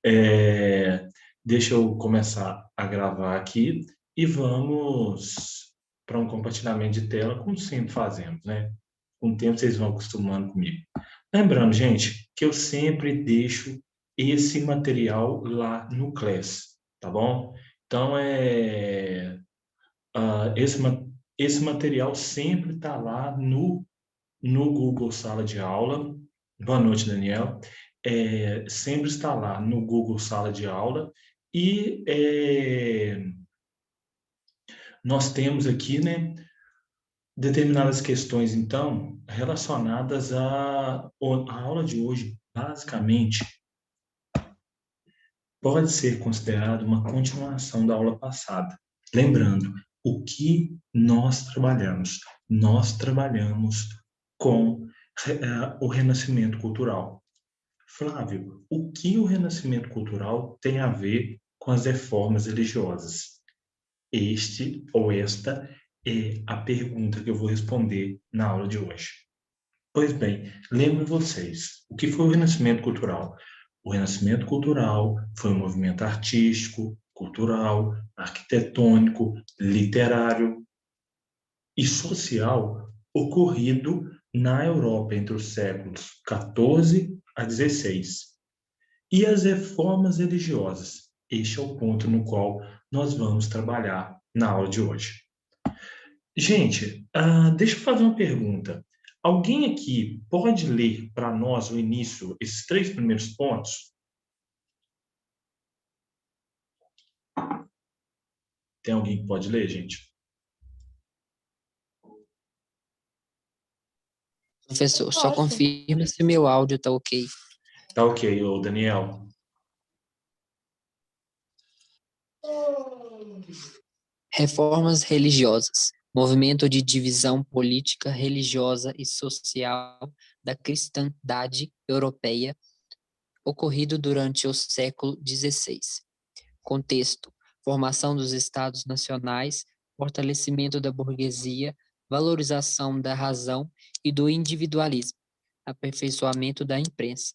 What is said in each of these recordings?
É, deixa eu começar a gravar aqui e vamos para um compartilhamento de tela, como sempre fazemos, né? Com o tempo vocês vão acostumando comigo. Lembrando, gente, que eu sempre deixo esse material lá no Class, tá bom? Então, esse material sempre está lá no Google Sala de Aula. Boa noite, Daniel. Sempre está lá no Google Sala de Aula e nós temos aqui, né, determinadas questões, então, relacionadas à aula de hoje. Basicamente, pode ser considerado uma continuação da aula passada. Lembrando, o que nós trabalhamos? Nós trabalhamos com o renascimento cultural. Flávio, o que o renascimento cultural tem a ver com as reformas religiosas? Este ou esta é a pergunta que eu vou responder na aula de hoje. Pois bem, lembre vocês, o que foi o renascimento cultural? O renascimento cultural foi um movimento artístico, cultural, arquitetônico, literário e social ocorrido na Europa entre os séculos XIV a XVI. E as reformas religiosas? Este é o ponto no qual nós vamos trabalhar na aula de hoje. Gente, deixa eu fazer uma pergunta. Alguém aqui pode ler para nós o início, esses três primeiros pontos? Tem alguém que pode ler, gente? Professor, só confirma se meu áudio tá ok. Tá ok, ô Daniel. Reformas religiosas. Movimento de divisão política, religiosa e social da cristandade europeia, ocorrido durante o século XVI. Contexto: formação dos Estados nacionais, fortalecimento da burguesia, valorização da razão e do individualismo, aperfeiçoamento da imprensa.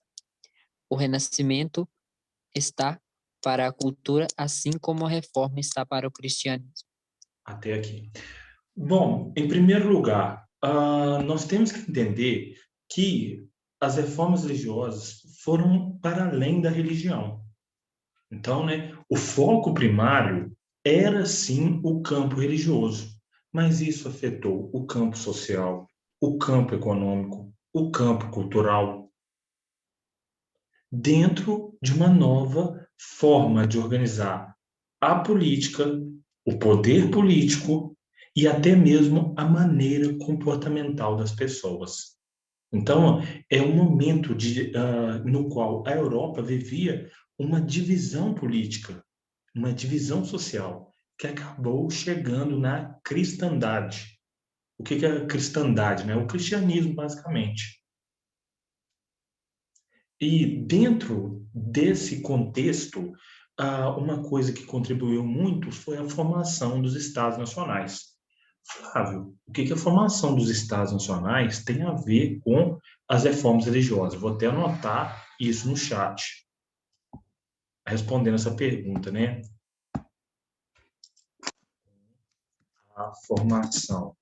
O Renascimento está para a cultura, assim como a reforma está para o cristianismo. Até aqui. Bom, em primeiro lugar, nós temos que entender que as reformas religiosas foram para além da religião. Então, né, o foco primário era sim o campo religioso, mas isso afetou o campo social, o campo econômico, o campo cultural, dentro de uma nova forma de organizar a política, o poder político e até mesmo a maneira comportamental das pessoas. Então, é um momento no qual a Europa vivia uma divisão política, uma divisão social, que acabou chegando na cristandade. O que é a cristandade? Né? O cristianismo, basicamente. E dentro desse contexto, uma coisa que contribuiu muito foi a formação dos Estados Nacionais. Flávio, o que a formação dos Estados Nacionais tem a ver com as reformas religiosas? Vou até anotar isso no chat, respondendo essa pergunta, né? A formação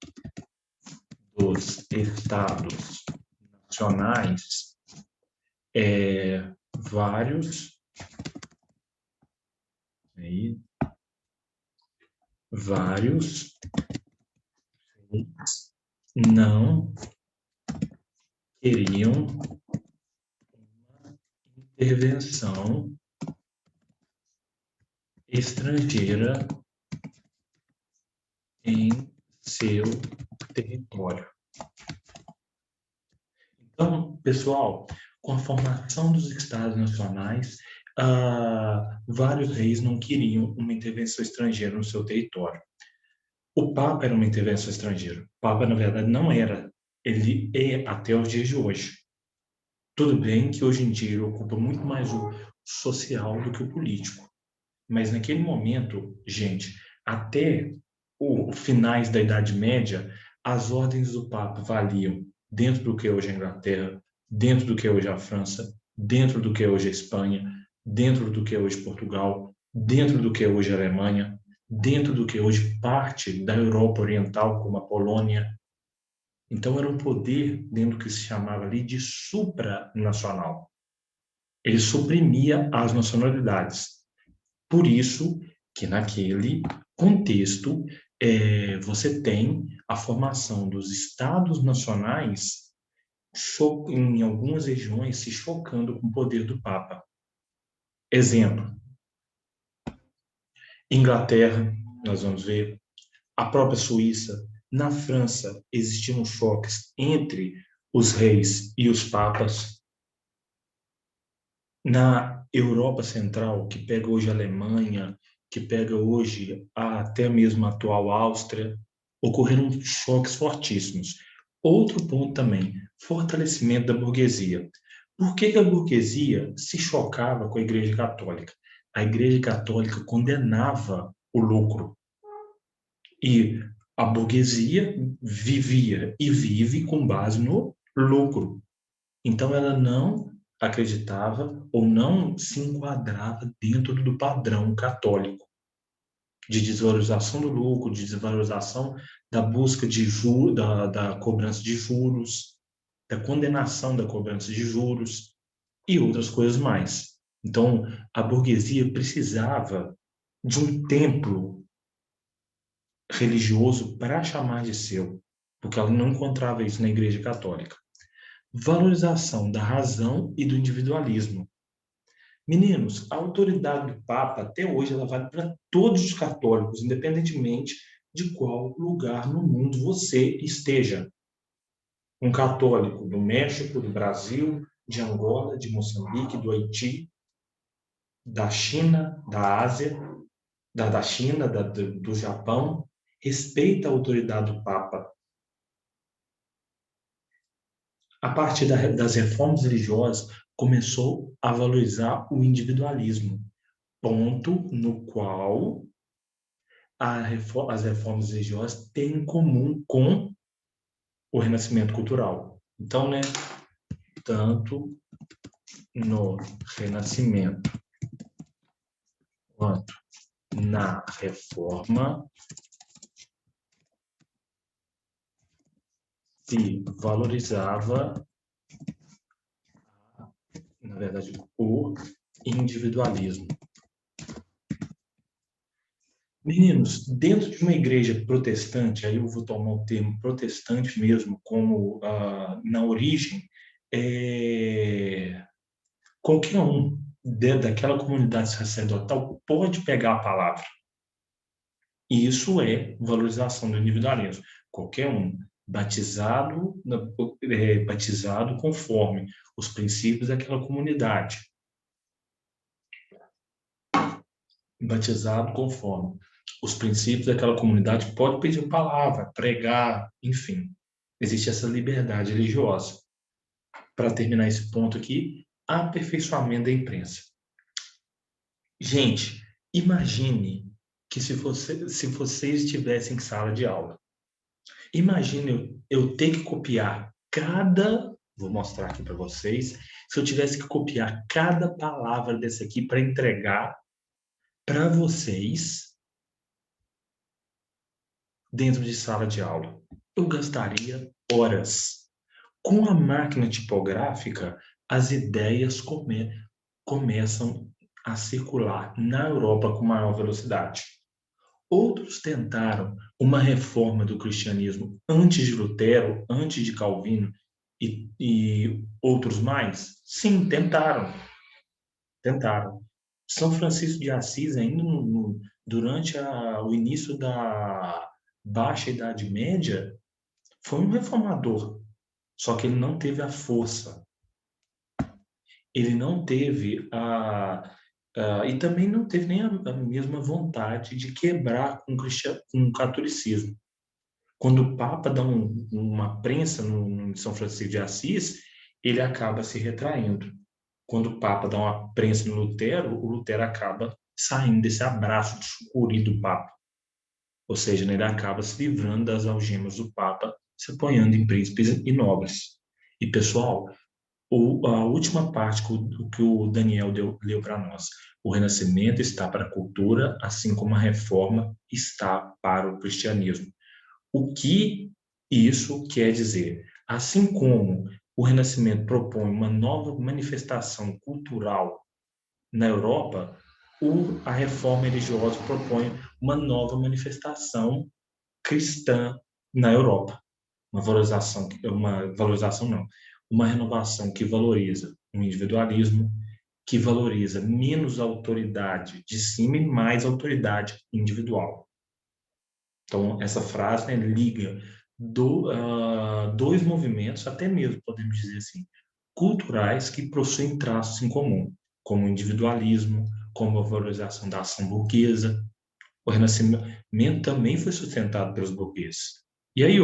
dos Estados Nacionais vários aí, vários não queriam uma intervenção estrangeira em seu território. Então, pessoal, com a formação dos Estados Nacionais, vários reis não queriam uma intervenção estrangeira no seu território. O Papa era uma intervenção estrangeira. O Papa, na verdade, não era. Ele é até os dias de hoje. Tudo bem que hoje em dia ele ocupa muito mais o social do que o político. Mas naquele momento, gente, até os finais da Idade Média, as ordens do Papa valiam dentro do que é hoje a Inglaterra, dentro do que é hoje a França, dentro do que é hoje a Espanha, dentro do que é hoje Portugal, dentro do que é hoje a Alemanha, dentro do que é hoje parte da Europa Oriental, como a Polônia. Então, era um poder dentro do que se chamava ali de supranacional. Ele suprimia as nacionalidades. Por isso que, naquele contexto, você tem a formação dos estados nacionais em algumas regiões se chocando com o poder do Papa. Exemplo, Inglaterra, nós vamos ver, a própria Suíça, na França existiam choques entre os reis e os papas. Na Europa Central, que pega hoje a Alemanha, que pega hoje até mesmo a atual Áustria, ocorreram choques fortíssimos. Outro ponto também, fortalecimento da burguesia. Por que a burguesia se chocava com a Igreja Católica? A Igreja Católica condenava o lucro. E a burguesia vivia e vive com base no lucro. Então, ela não acreditava ou não se enquadrava dentro do padrão católico de desvalorização do lucro, de desvalorização da busca de juros, da cobrança de juros, da condenação da cobrança de juros e outras coisas mais. Então, a burguesia precisava de um templo religioso para chamar de seu, porque ela não encontrava isso na Igreja Católica. Valorização da razão e do individualismo. Meninos, a autoridade do Papa, até hoje, ela vale para todos os católicos, independentemente de qual lugar no mundo você esteja. Um católico do México, do Brasil, de Angola, de Moçambique, do Haiti, da China, da Ásia, da China, do Japão, respeita a autoridade do Papa. A partir das reformas religiosas, começou a valorizar o individualismo, ponto no qual as reformas religiosas têm em comum com o renascimento cultural. Então, né, tanto no renascimento quanto na reforma se valorizava, na verdade, o individualismo. Meninos, dentro de uma igreja protestante, aí eu vou tomar o termo protestante mesmo, como na origem, qualquer um dentro daquela comunidade sacerdotal pode pegar a palavra. E isso é valorização do individualismo. Qualquer um batizado, batizado conforme os princípios daquela comunidade. Batizado conforme os princípios daquela comunidade, pode pedir palavra, pregar, enfim. Existe essa liberdade religiosa. Para terminar esse ponto aqui, aperfeiçoamento da imprensa. Gente, imagine que se vocês estivessem em sala de aula, imagine eu ter que copiar vou mostrar aqui para vocês, se eu tivesse que copiar cada palavra desse aqui para entregar para vocês dentro de sala de aula. Eu gastaria horas. Com a máquina tipográfica, as ideias começam a circular na Europa com maior velocidade. Outros tentaram uma reforma do cristianismo antes de Lutero, antes de Calvino e outros mais? Sim, tentaram. Tentaram. São Francisco de Assis, ainda durante o início da Baixa Idade Média, foi um reformador, só que ele não teve a força, ele não teve e também não teve nem a mesma vontade de quebrar com o catolicismo. Quando o Papa dá uma prensa no São Francisco de Assis, ele acaba se retraindo. Quando o Papa dá uma prensa no Lutero, o Lutero acaba saindo desse abraço de sucuri do Papa. Ou seja, ele acaba se livrando das algemas do Papa, se apoiando em príncipes e nobres. E, pessoal, A última parte que o Daniel leu para nós. O renascimento está para a cultura, assim como a reforma está para o cristianismo. O que isso quer dizer? Assim como o renascimento propõe uma nova manifestação cultural na Europa, a reforma religiosa propõe uma nova manifestação cristã na Europa. Uma valorização não, uma renovação que valoriza o individualismo, que valoriza menos autoridade de cima e mais autoridade individual. Então, essa frase, né, liga dois movimentos, até mesmo, podemos dizer assim, culturais que possuem traços em comum, como o individualismo, como a valorização da ação burguesa. O Renascimento também foi sustentado pelos burgueses. E aí,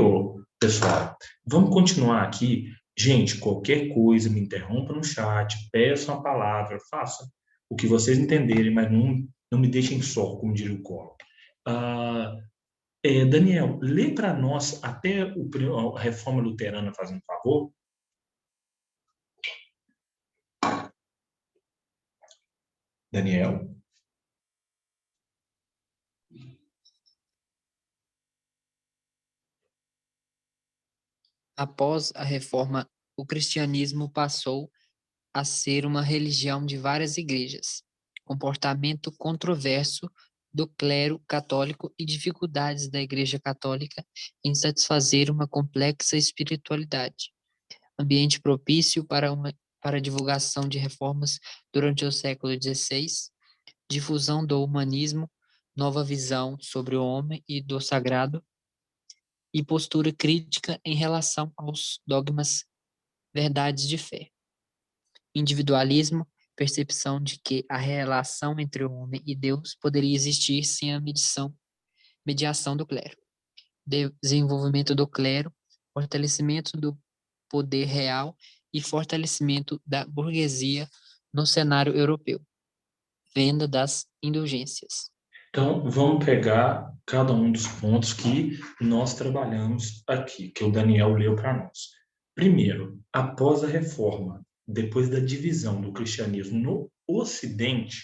pessoal, vamos continuar aqui. Gente, qualquer coisa, me interrompa no chat, peçam a palavra, faça o que vocês entenderem, mas não me deixem só, como diria o Collor. Daniel, lê para nós até a Reforma Luterana, fazendo favor. Daniel. Após a reforma, o cristianismo passou a ser uma religião de várias igrejas, comportamento controverso do clero católico e dificuldades da Igreja Católica em satisfazer uma complexa espiritualidade. Ambiente propício para a divulgação de reformas durante o século XVI, difusão do humanismo, nova visão sobre o homem e do sagrado, e postura crítica em relação aos dogmas, verdades de fé. Individualismo, percepção de que a relação entre o homem e Deus poderia existir sem a mediação do clero. Desenvolvimento do clero, fortalecimento do poder real e fortalecimento da burguesia no cenário europeu. Venda das indulgências. Então, vamos pegar cada um dos pontos que nós trabalhamos aqui, que o Daniel leu para nós. Primeiro, após a reforma, depois da divisão do cristianismo no Ocidente,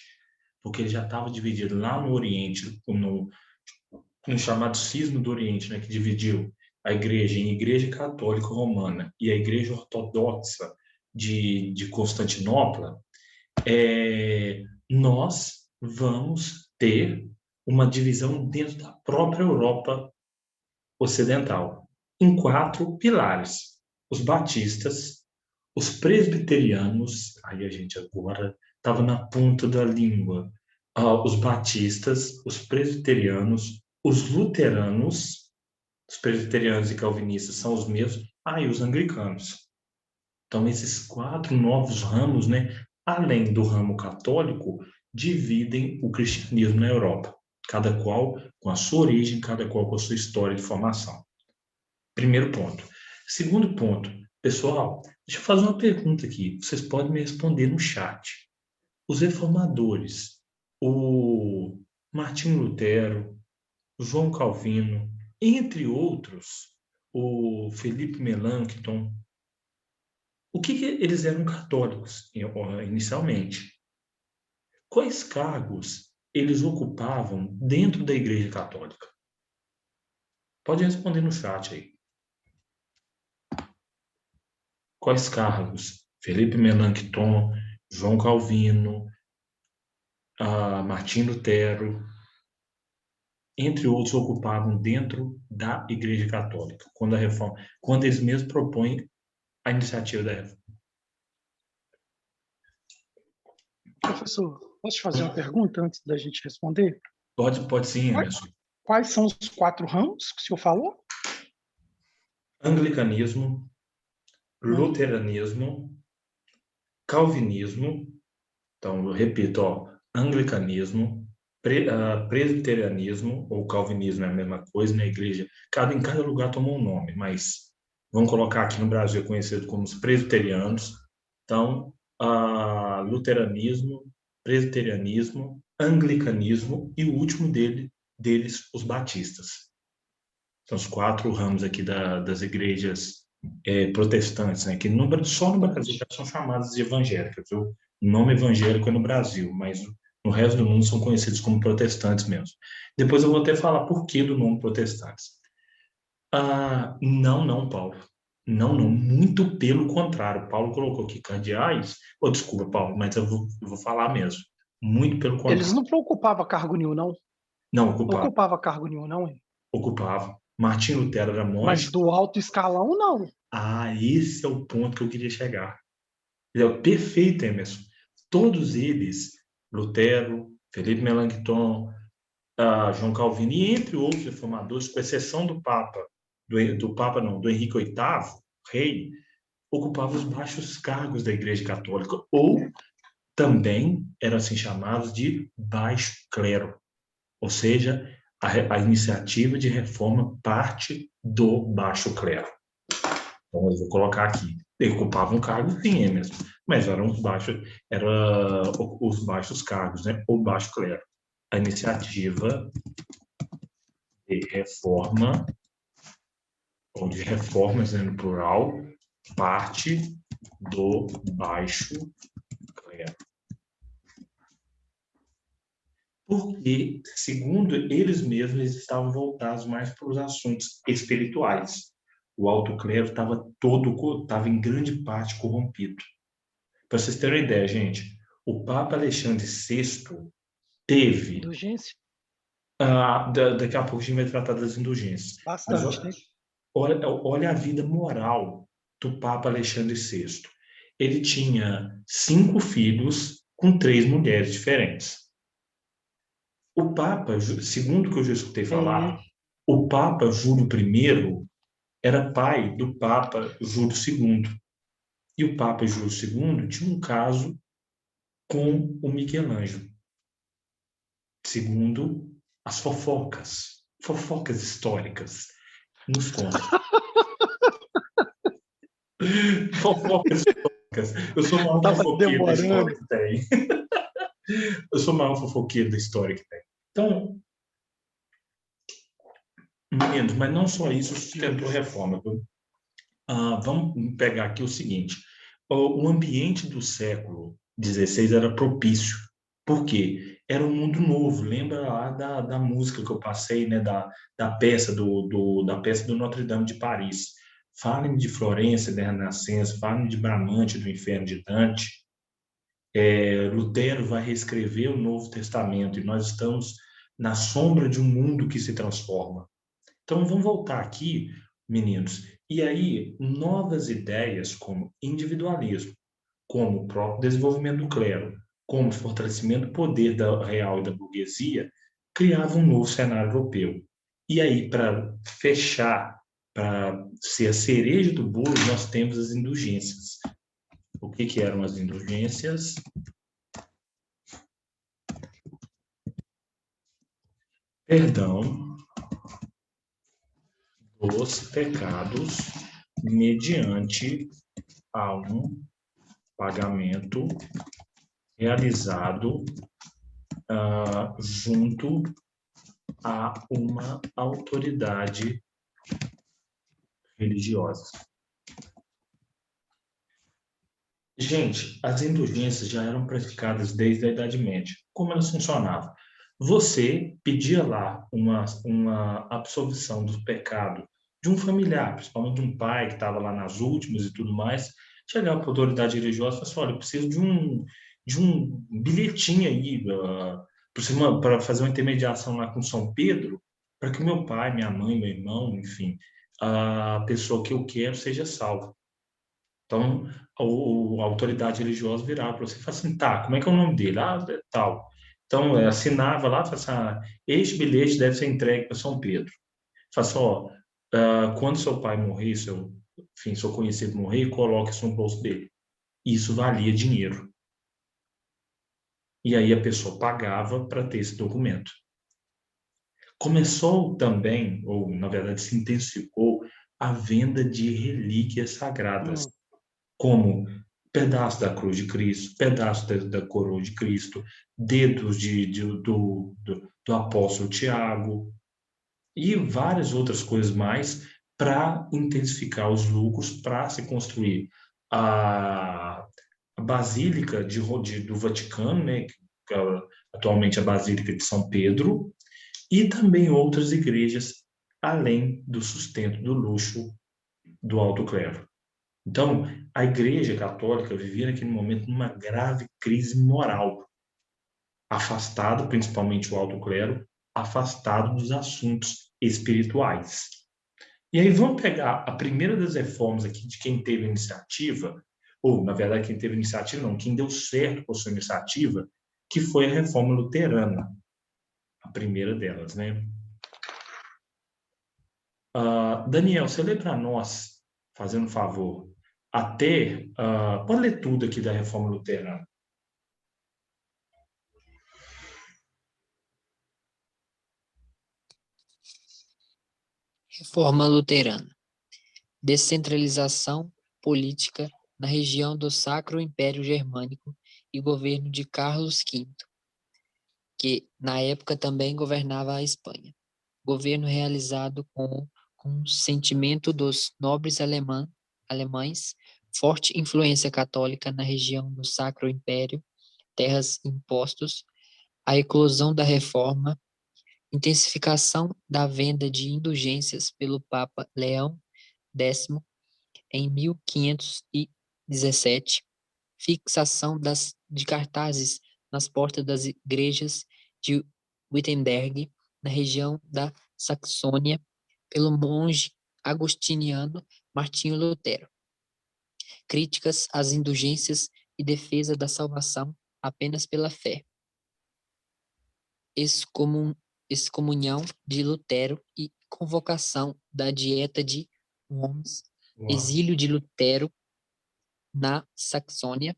porque ele já estava dividido lá no Oriente, no chamado Cisma do Oriente, né, que dividiu a igreja em Igreja Católica Romana e a Igreja Ortodoxa de Constantinopla, nós vamos ter uma divisão dentro da própria Europa Ocidental, em 4 pilares: os batistas, os presbiterianos, aí a gente agora estava na ponta da língua, os batistas, os presbiterianos, os luteranos, os presbiterianos e calvinistas são os mesmos, e os anglicanos. Então, esses 4 novos ramos, né, além do ramo católico, dividem o cristianismo na Europa, cada qual com a sua origem, cada qual com a sua história de formação. Primeiro ponto. Segundo ponto, pessoal, deixa eu fazer uma pergunta aqui, vocês podem me responder no chat. Os reformadores, o Martinho Lutero, o João Calvino, entre outros, o Felipe Melanchthon, o que eles eram católicos inicialmente? Quais cargos eles ocupavam dentro da Igreja Católica? Pode responder no chat aí. Quais cargos? Felipe Melanchthon, João Calvino, Martim Lutero, entre outros, ocupavam dentro da Igreja Católica, quando eles mesmos propõem a iniciativa da reforma. Professor, posso te fazer uma pergunta antes da gente responder? Pode sim, Emerson. Quais são os 4 ramos que o senhor falou? Anglicanismo, luteranismo, calvinismo, então eu repito, anglicanismo, presbiterianismo, ou calvinismo é a mesma coisa, na igreja, em cada lugar tomou um nome, mas vamos colocar aqui no Brasil conhecido como os presbiterianos. Então, luteranismo, presbiterianismo, anglicanismo e o último deles, os batistas. São os 4 ramos aqui das igrejas protestantes, né? Que só no Brasil já são chamadas de evangélicas. O nome evangélico é no Brasil, mas no resto do mundo são conhecidos como protestantes mesmo. Depois eu vou até falar por que do nome protestantes. Não, Paulo. Não, muito pelo contrário. Paulo colocou aqui cardeais. Desculpa, Paulo, mas eu vou falar mesmo. Muito pelo Eles contrário. não ocupavam cargo nenhum, não? Não, Não ocupava. ocupava cargo nenhum, não, hein? Ocupava. Martim Lutero era Mas monge. do alto escalão, não. Esse é o ponto que eu queria chegar. Ele é perfeito, Emerson. Todos eles, Lutero, Felipe Melanchthon, João Calvino, e entre outros reformadores, com exceção do Papa, do Papa não, do Henrique VIII, rei, ocupavam os baixos cargos da Igreja Católica, ou também eram assim chamados de baixo clero, ou seja, a iniciativa de reforma parte do baixo clero. Então, eu vou colocar aqui. Ele ocupava um cargo, sim, Emerson, mas eram os baixos cargos, né? O baixo clero. A iniciativa de reforma, ou de reformas, né, no plural, parte do baixo clero. Porque, segundo eles mesmos, eles estavam voltados mais para os assuntos espirituais. O alto clero estava em grande parte corrompido. Para vocês terem uma ideia, gente, o Papa Alexandre VI teve. Indulgência? Daqui a pouco a gente vai tratar das indulgências. Mas Bastante, né? olha a vida moral do Papa Alexandre VI. Ele tinha 5 filhos com 3 mulheres diferentes. O Papa, segundo o que eu já escutei falar, o Papa Júlio I era pai do Papa Júlio II. E o Papa Júlio II tinha um caso com o Michelangelo, segundo as fofocas históricas nos contam. Fofocas históricas. Eu sou o maior fofoqueiro da história que tem. Eu sou o maior fofoqueiro da história que tem. Então, meninos, mas não só isso sustentou a reforma. Vamos pegar aqui o seguinte. O ambiente do século XVI era propício. Por quê? Era um mundo novo. Lembra lá da música que eu passei, né? Da peça da peça do Notre Dame de Paris. Fale-me de Florença, da Renascença. Fale-me de Bramante, do Inferno de Dante. Lutero vai reescrever o Novo Testamento e nós estamos na sombra de um mundo que se transforma. Então, vamos voltar aqui, meninos. E aí, novas ideias como individualismo, como o próprio desenvolvimento do clero, como o fortalecimento do poder da real e da burguesia, criavam um novo cenário europeu. E aí, para fechar, para ser a cereja do bolo, nós temos as indulgências. O que eram as indulgências? Perdão dos pecados mediante a um pagamento realizado junto a uma autoridade religiosa. Gente, as indulgências já eram praticadas desde a Idade Média. Como elas funcionavam? Você pedia lá uma absolvição do pecado de um familiar, principalmente de um pai que estava lá nas últimas e tudo mais, chegava para a autoridade religiosa e falava assim, olha, eu preciso de um bilhetinho aí para fazer uma intermediação lá com São Pedro, para que meu pai, minha mãe, meu irmão, enfim, a pessoa que eu quero seja salva. Então, a autoridade religiosa virava para você e falava assim, tá, como é que é o nome dele? É tal. Então, assinava lá, falava assim, este bilhete deve ser entregue para São Pedro. Fala assim, ó, quando seu pai morrer, seu conhecido morrer, coloque isso no bolso dele. Isso valia dinheiro. E aí a pessoa pagava para ter esse documento. Começou também, ou na verdade se intensificou, a venda de relíquias sagradas, como pedaço da cruz de Cristo, pedaço da coroa de Cristo, dedos do apóstolo Tiago e várias outras coisas mais para intensificar os lucros, para se construir a Basílica do Vaticano, né, que é atualmente a Basílica de São Pedro, e também outras igrejas, além do sustento do luxo do alto clero. Então, a Igreja Católica vivia naquele momento numa grave crise moral, afastado, principalmente o alto clero, afastado dos assuntos espirituais. E aí vamos pegar a primeira das reformas aqui de quem teve iniciativa, ou, na verdade, quem teve iniciativa não, quem deu certo com a sua iniciativa, que foi a Reforma Luterana, a primeira delas, né? Daniel, você lê para nós, fazendo um favor, pode ler tudo aqui da Reforma Luterana. Reforma luterana. Descentralização política na região do Sacro Império Germânico e governo de Carlos V, que na época também governava a Espanha. Governo realizado com o consentimento dos nobres alemães, forte influência católica na região do Sacro Império, terras impostos, a eclosão da Reforma, intensificação da venda de indulgências pelo Papa Leão X em 1517, fixação de cartazes nas portas das igrejas de Wittenberg, na região da Saxônia, pelo monge agostiniano Martinho Lutero. Críticas às indulgências e defesa da salvação apenas pela fé. Excomunhão de Lutero e convocação da Dieta de Worms, exílio de Lutero na Saxônia,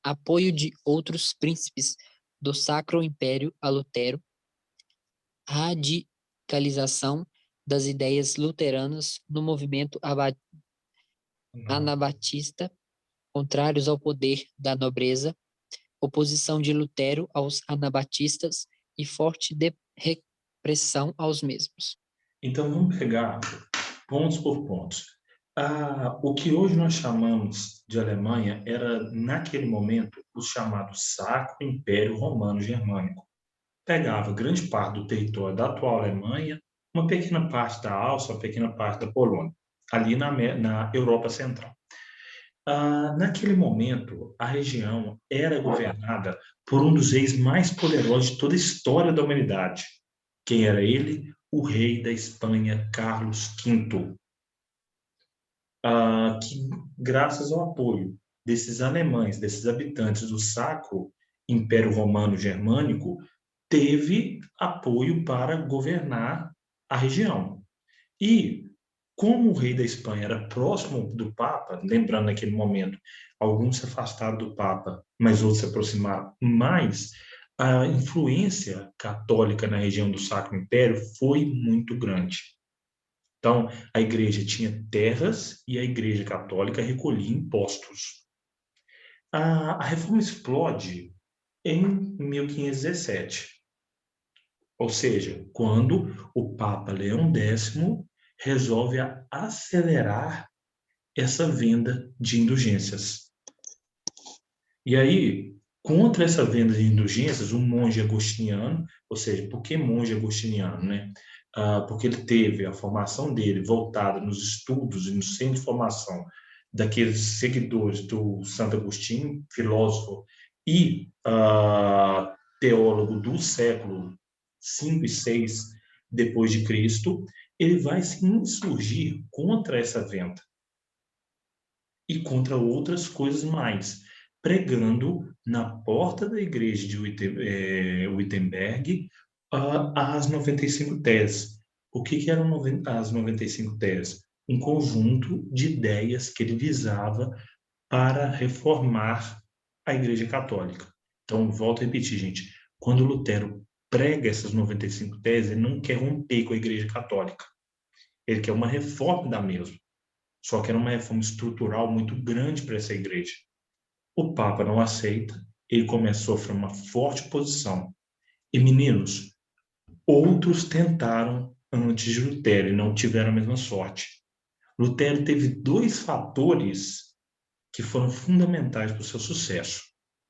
apoio de outros príncipes do Sacro Império a Lutero, radicalização das ideias luteranas no movimento anabatista, contrários ao poder da nobreza, oposição de Lutero aos anabatistas e forte repressão aos mesmos. Então, vamos pegar pontos por pontos. O que hoje nós chamamos de Alemanha era, naquele momento, o chamado Sacro Império Romano Germânico. Pegava grande parte do território da atual Alemanha, uma pequena parte da Áustria, uma pequena parte da Polônia, ali na Europa Central. Naquele momento, a região era governada por um dos reis mais poderosos de toda a história da humanidade. Quem era ele? O rei da Espanha, Carlos V. Que, graças ao apoio desses alemães, desses habitantes do Sacro Império Romano Germânico, teve apoio para governar a região. E, como o rei da Espanha era próximo do Papa, lembrando naquele momento, alguns se afastaram do Papa, mas outros se aproximaram mais, a influência católica na região do Sacro Império foi muito grande. Então, a igreja tinha terras e a igreja católica recolhia impostos. A reforma explode em 1517, ou seja, quando o Papa Leão X resolve acelerar essa venda de indulgências. E aí, contra essa venda de indulgências, um monge agostiniano, ou seja, por que monge agostiniano, né? Porque ele teve a formação dele voltada nos estudos e no centro de formação daqueles seguidores do Santo Agostinho, filósofo e teólogo do século V e VI depois de Cristo, ele vai se insurgir contra essa venda e contra outras coisas mais, pregando na porta da igreja de Wittenberg as 95 teses. O que eram as 95 teses? Um conjunto de ideias que ele visava para reformar a Igreja Católica. Então, volto a repetir, gente, quando Lutero prega essas 95 teses, ele não quer romper com a Igreja Católica. Ele quer uma reforma da mesma. Só que era uma reforma estrutural muito grande para essa igreja. O Papa não aceita, ele começa a sofrer uma forte oposição. E, meninos, outros tentaram antes de Lutero e não tiveram a mesma sorte. Lutero teve dois fatores que foram fundamentais para o seu sucesso.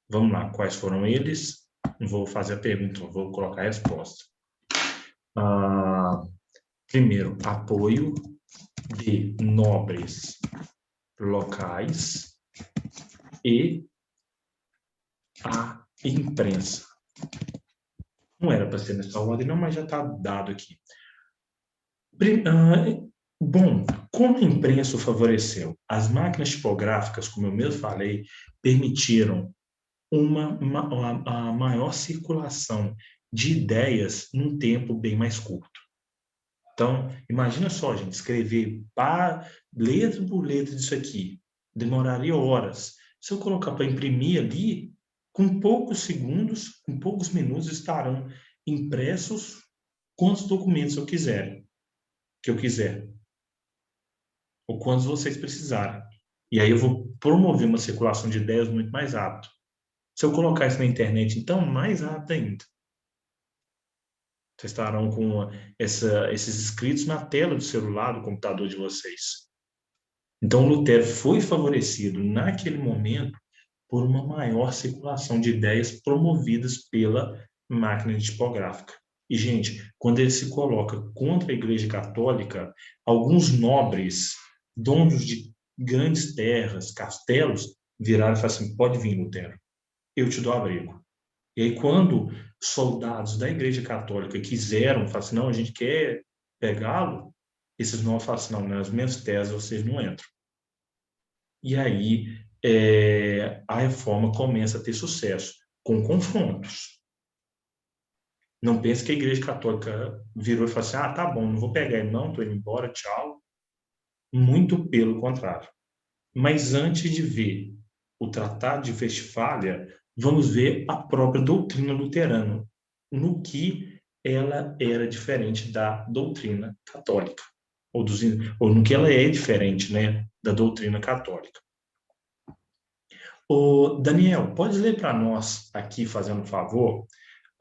Vamos lá, quais foram eles? Não vou fazer a pergunta, vou colocar a resposta. Primeiro, apoio de nobres locais e a imprensa. Não era para ser nessa ordem, não, mas já está dado aqui. Bom, como a imprensa o favoreceu? As máquinas tipográficas, como eu mesmo falei, permitiram a maior circulação de ideias num tempo bem mais curto. Então, imagina só, gente, escrever letra por letra disso aqui. Demoraria horas. Se eu colocar para imprimir ali, com poucos segundos, com poucos minutos, estarão impressos quantos documentos que eu quiser, ou quantos vocês precisarem. E aí eu vou promover uma circulação de ideias muito mais rápido. Se eu colocar isso na internet, então, mais rápido ainda. Vocês estarão com esses escritos na tela do celular, do computador de vocês. Então, Lutero foi favorecido, naquele momento, por uma maior circulação de ideias promovidas pela máquina tipográfica. E, gente, quando ele se coloca contra a Igreja Católica, alguns nobres, donos de grandes terras, castelos, viraram e falaram assim: pode vir, Lutero, eu te dou abrigo. E aí, quando soldados da Igreja Católica quiseram, falaram assim: não, a gente quer pegá-lo, esses nobres falaram assim: não, nas minhas terras vocês não entram. E aí, a reforma começa a ter sucesso, com confrontos. Não pense que a Igreja Católica virou e falou assim: ah, tá bom, não vou pegar ele não, estou indo embora, tchau. Muito pelo contrário. Mas antes de ver o Tratado de Westfália, vamos ver a própria doutrina luterana, no que ela era diferente da doutrina católica, ou no que ela é diferente, né, da doutrina católica. O Daniel, pode ler para nós aqui, fazendo um favor,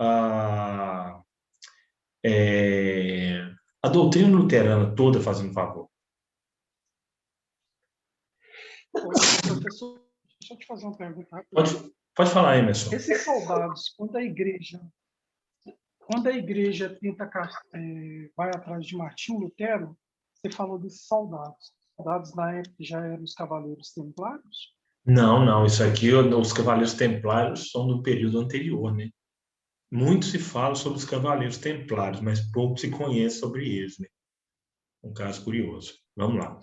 a doutrina luterana toda, fazendo um favor. Professor, deixa eu te fazer uma pergunta rápida. Pode falar, Emerson. Esses soldados, quando a igreja tenta vai atrás de Martinho Lutero, você falou desses soldados. Soldados na época já eram os cavaleiros templários? Não, isso aqui, os cavaleiros templários são do período anterior, né? Muito se fala sobre os cavaleiros templários, mas pouco se conhece sobre eles, né? Um caso curioso. Vamos lá.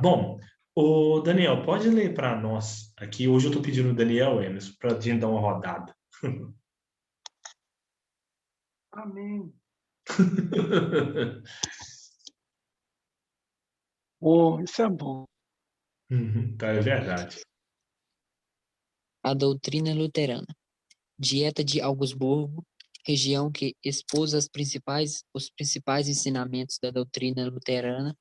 Bom, o Daniel, pode ler para nós aqui. Hoje eu estou pedindo o Daniel Emerson para a gente dar uma rodada. Amém. Isso é bom. Tá, é verdade. A doutrina luterana. Dieta de Augsburgo, região que expôs os principais ensinamentos da doutrina luterana,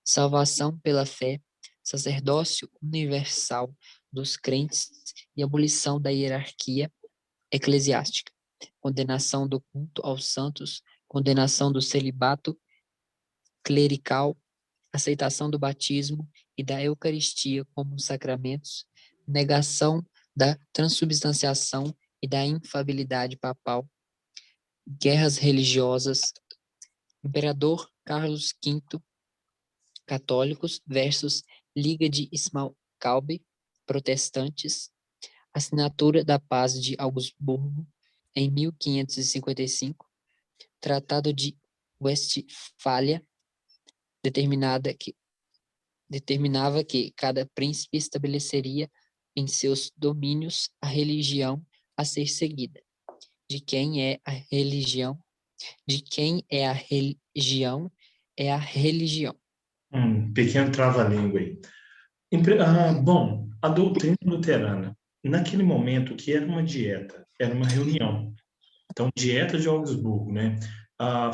salvação pela fé, sacerdócio universal dos crentes e abolição da hierarquia eclesiástica, condenação do culto aos santos, condenação do celibato clerical, aceitação do batismo e da Eucaristia como sacramentos, negação da transubstanciação e da infabilidade papal, guerras religiosas, Imperador Carlos V, católicos versus Liga de Smalkalde, protestantes, assinatura da Paz de Augsburgo em 1555, Tratado de Westfália, determinava que cada príncipe estabeleceria em seus domínios a religião a ser seguida. De quem é a religião? De quem é a religião? É a religião. Pequeno trava-língua aí. Bom, a doutrina luterana, naquele momento, o que era uma dieta? Era uma reunião. Então, dieta de Augsburgo, né?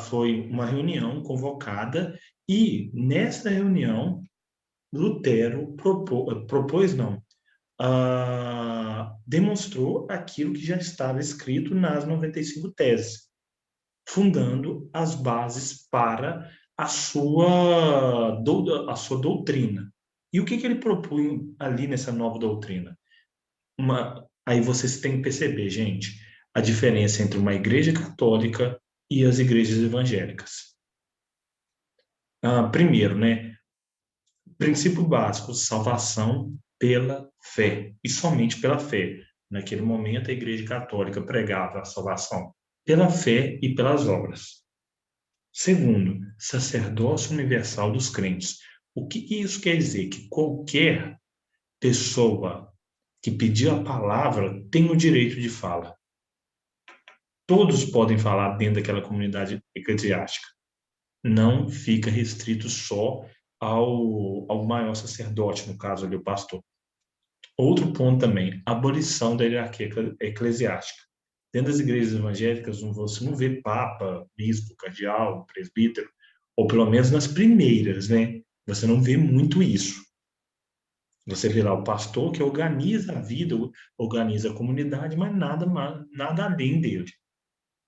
Foi uma reunião convocada e, nessa reunião, Lutero demonstrou aquilo que já estava escrito nas 95 teses, fundando as bases para a sua doutrina. E o que ele propunha ali nessa nova doutrina? Aí vocês têm que perceber, gente, a diferença entre uma igreja católica e as igrejas evangélicas. Primeiro, né, princípio básico, salvação pela fé, e somente pela fé. Naquele momento, a igreja católica pregava a salvação pela fé e pelas obras. Segundo, sacerdócio universal dos crentes. O que isso quer dizer? Que qualquer pessoa que pedir a palavra tem o direito de fala. Todos podem falar dentro daquela comunidade eclesiástica. Não fica restrito só ao maior sacerdote, no caso ali, o pastor. Outro ponto também, abolição da hierarquia eclesiástica. Dentro das igrejas evangélicas, você não vê papa, bispo, cardeal, presbítero, ou pelo menos nas primeiras, né? Você não vê muito isso. Você vê lá o pastor que organiza a vida, organiza a comunidade, mas nada além dele.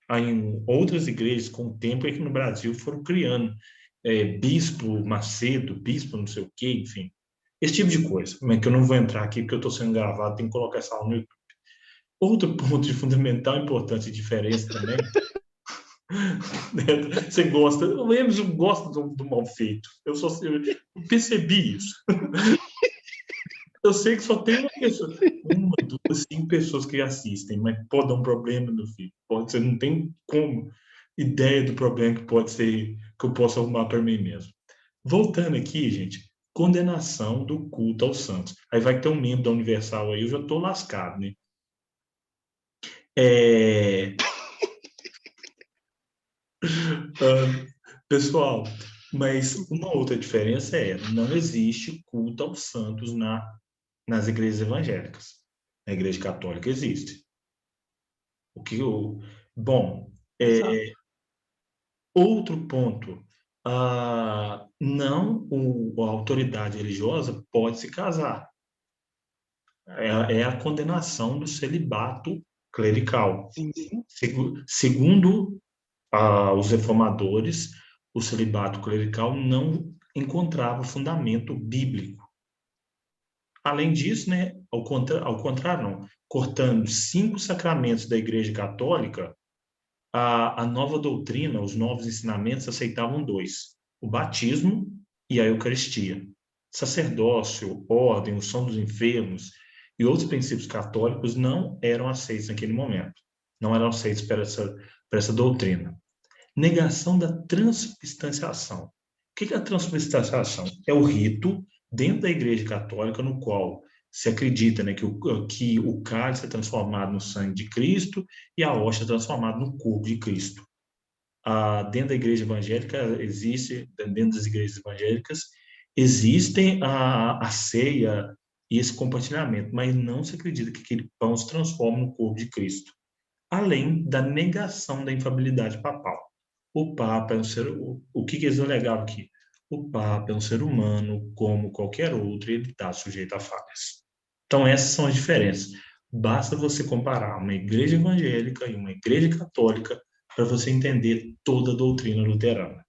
Aí, em outras igrejas, com o tempo, é que no Brasil foram criando bispo Macedo, bispo não sei o quê, enfim. Esse tipo de coisa. Mas que eu não vou entrar aqui, porque eu estou sendo gravado, tem que colocar essa aula no YouTube. Outro ponto de fundamental importância e diferença também. Você gosta, o Emerson gosta do mal feito. Eu percebi isso. Eu sei que só tem uma pessoa, uma, duas, 5 pessoas que assistem, mas pode dar um problema no filho. Você não tem como ideia do problema que pode ser, que eu posso arrumar para mim mesmo. Voltando aqui, gente, condenação do culto aos santos. Aí vai ter um membro da Universal aí, eu já estou lascado, né? Pessoal, mas uma outra diferença não existe culto aos santos nas igrejas evangélicas. Na igreja católica existe. Bom, outro ponto, não a autoridade religiosa pode se casar. É a condenação do celibato clerical. Sim, sim. Segundo os reformadores, o celibato clerical não encontrava fundamento bíblico. Além disso, né, ao contrário, não, cortando 5 sacramentos da Igreja Católica, a nova doutrina, os novos ensinamentos aceitavam 2, o batismo e a Eucaristia. Sacerdócio, ordem, unção dos enfermos e outros princípios católicos não eram aceitos naquele momento, não eram aceitos para essa doutrina. Negação da transubstanciação. O que é a transubstanciação? É o rito dentro da Igreja Católica no qual se acredita, né, que o cálice é transformado no sangue de Cristo e a hóstia é transformada no corpo de Cristo. Dentro da Igreja Evangélica dentro das igrejas evangélicas, existem a ceia e esse compartilhamento, mas não se acredita que aquele pão se transforma no corpo de Cristo. Além da negação da infabilidade papal. O Papa é um ser... O que eles alegavam aqui? O Papa é um ser humano como qualquer outro e ele está sujeito a falhas. Então, essas são as diferenças. Basta você comparar uma igreja evangélica e uma igreja católica para você entender toda a doutrina luterana.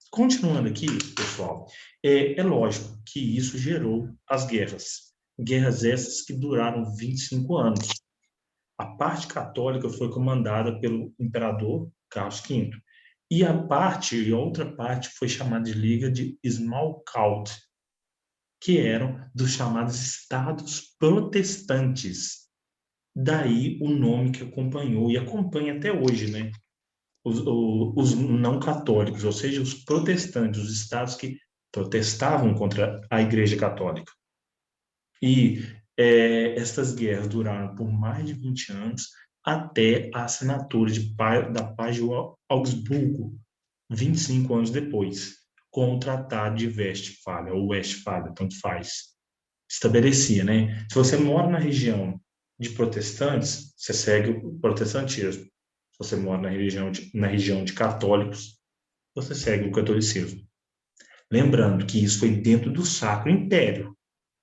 Continuando aqui, pessoal, é lógico que isso gerou as guerras. Guerras essas que duraram 25 anos. A parte católica foi comandada pelo imperador Carlos V. E a outra parte foi chamada de Liga de Smalcald, que eram dos chamados estados protestantes. Daí o nome que acompanhou e acompanha até hoje, né? Os não católicos, ou seja, os protestantes, os estados que protestavam contra a Igreja Católica. E essas guerras duraram por mais de 20 anos, até a assinatura da Paz de Augsburgo, 25 anos depois, com o Tratado de Westfália, ou Westfália, tanto faz. Estabelecia, né? Se você mora na região de protestantes, você segue o protestantismo. Se você mora na região de católicos, você segue o catolicismo. Lembrando que isso foi dentro do Sacro Império.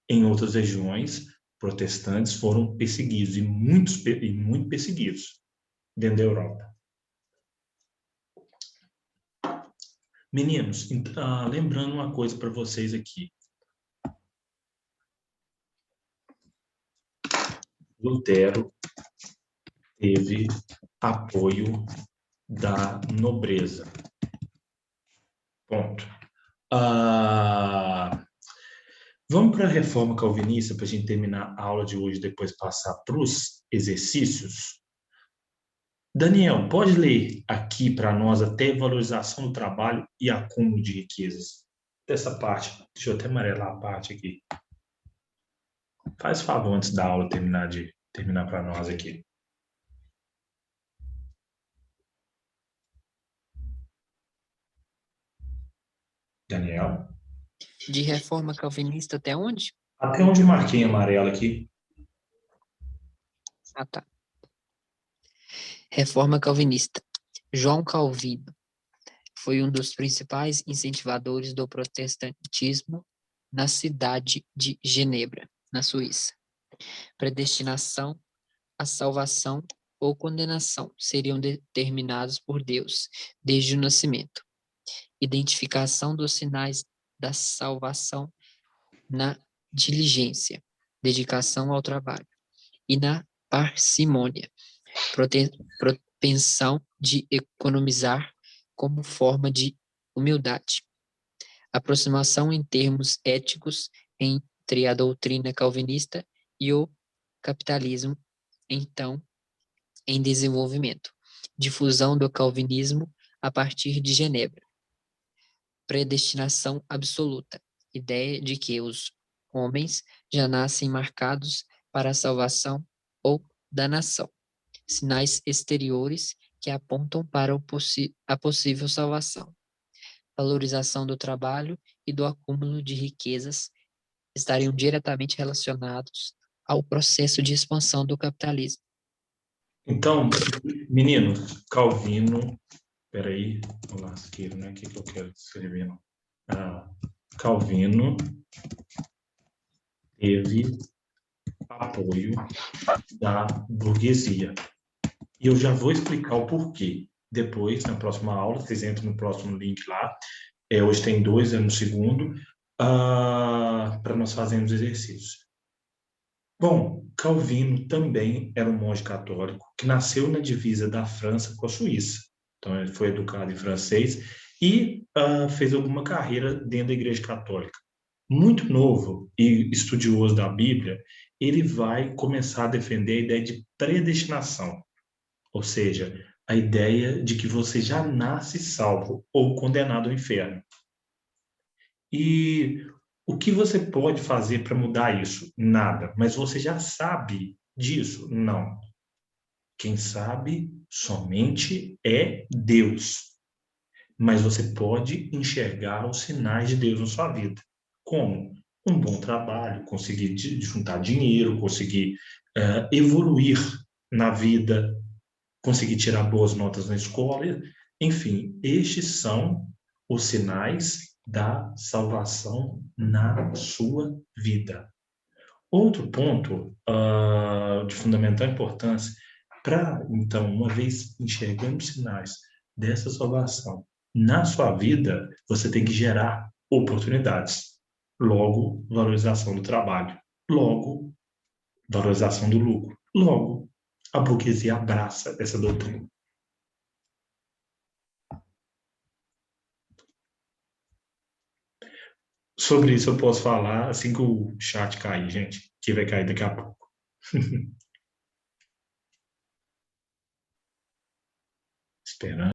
Em outras regiões, protestantes foram perseguidos, e muito perseguidos, dentro da Europa. Meninos, lembrando uma coisa para vocês aqui. Lutero teve apoio da nobreza. Ponto. Vamos para a reforma calvinista para a gente terminar a aula de hoje, depois passar para os exercícios. Daniel, pode ler aqui para nós até valorização do trabalho e acúmulo de riquezas. Dessa parte, deixa eu até amarelar a parte aqui. Faz favor antes da aula terminar para nós aqui. Daniel? De reforma calvinista até onde? Até onde marquei em amarelo aqui? Ah, tá. Reforma calvinista. João Calvino foi um dos principais incentivadores do protestantismo na cidade de Genebra, na Suíça. Predestinação, a salvação ou condenação seriam determinados por Deus desde o nascimento. Identificação dos sinais da salvação na diligência, dedicação ao trabalho e na parcimônia, propensão de economizar como forma de humildade. Aproximação em termos éticos entre a doutrina calvinista e o capitalismo, então, em desenvolvimento. Difusão do calvinismo a partir de Genebra. Predestinação absoluta. Ideia de que os homens já nascem marcados para a salvação ou danação. Sinais exteriores que apontam para a possível salvação. Valorização do trabalho e do acúmulo de riquezas estariam diretamente relacionados ao processo de expansão do capitalismo. Então, meninos, Calvino, peraí, o lasqueiro, né? O que eu quero escrever? Não. Calvino teve apoio da burguesia. E eu já vou explicar o porquê. Depois, na próxima aula, vocês entram no próximo link lá. Hoje tem 2, no segundo, para nós fazermos exercícios. Bom, Calvino também era um monge católico que nasceu na divisa da França com a Suíça. Então, ele foi educado em francês e fez alguma carreira dentro da Igreja Católica. Muito novo e estudioso da Bíblia, ele vai começar a defender a ideia de predestinação, ou seja, a ideia de que você já nasce salvo ou condenado ao inferno. E o que você pode fazer para mudar isso? Nada. Mas você já sabe disso? Não. Quem sabe somente é Deus. Mas você pode enxergar os sinais de Deus na sua vida. Como? Um bom trabalho, conseguir juntar dinheiro, conseguir evoluir na vida, conseguir tirar boas notas na escola. Enfim, estes são os sinais da salvação na sua vida. Outro ponto de fundamental importância, então, uma vez enxergando os sinais dessa salvação na sua vida, você tem que gerar oportunidades. Logo, valorização do trabalho. Logo, valorização do lucro. Logo, a burguesia abraça essa doutrina. Sobre isso eu posso falar assim que o chat cair, gente, que vai cair daqui a pouco. Esperando.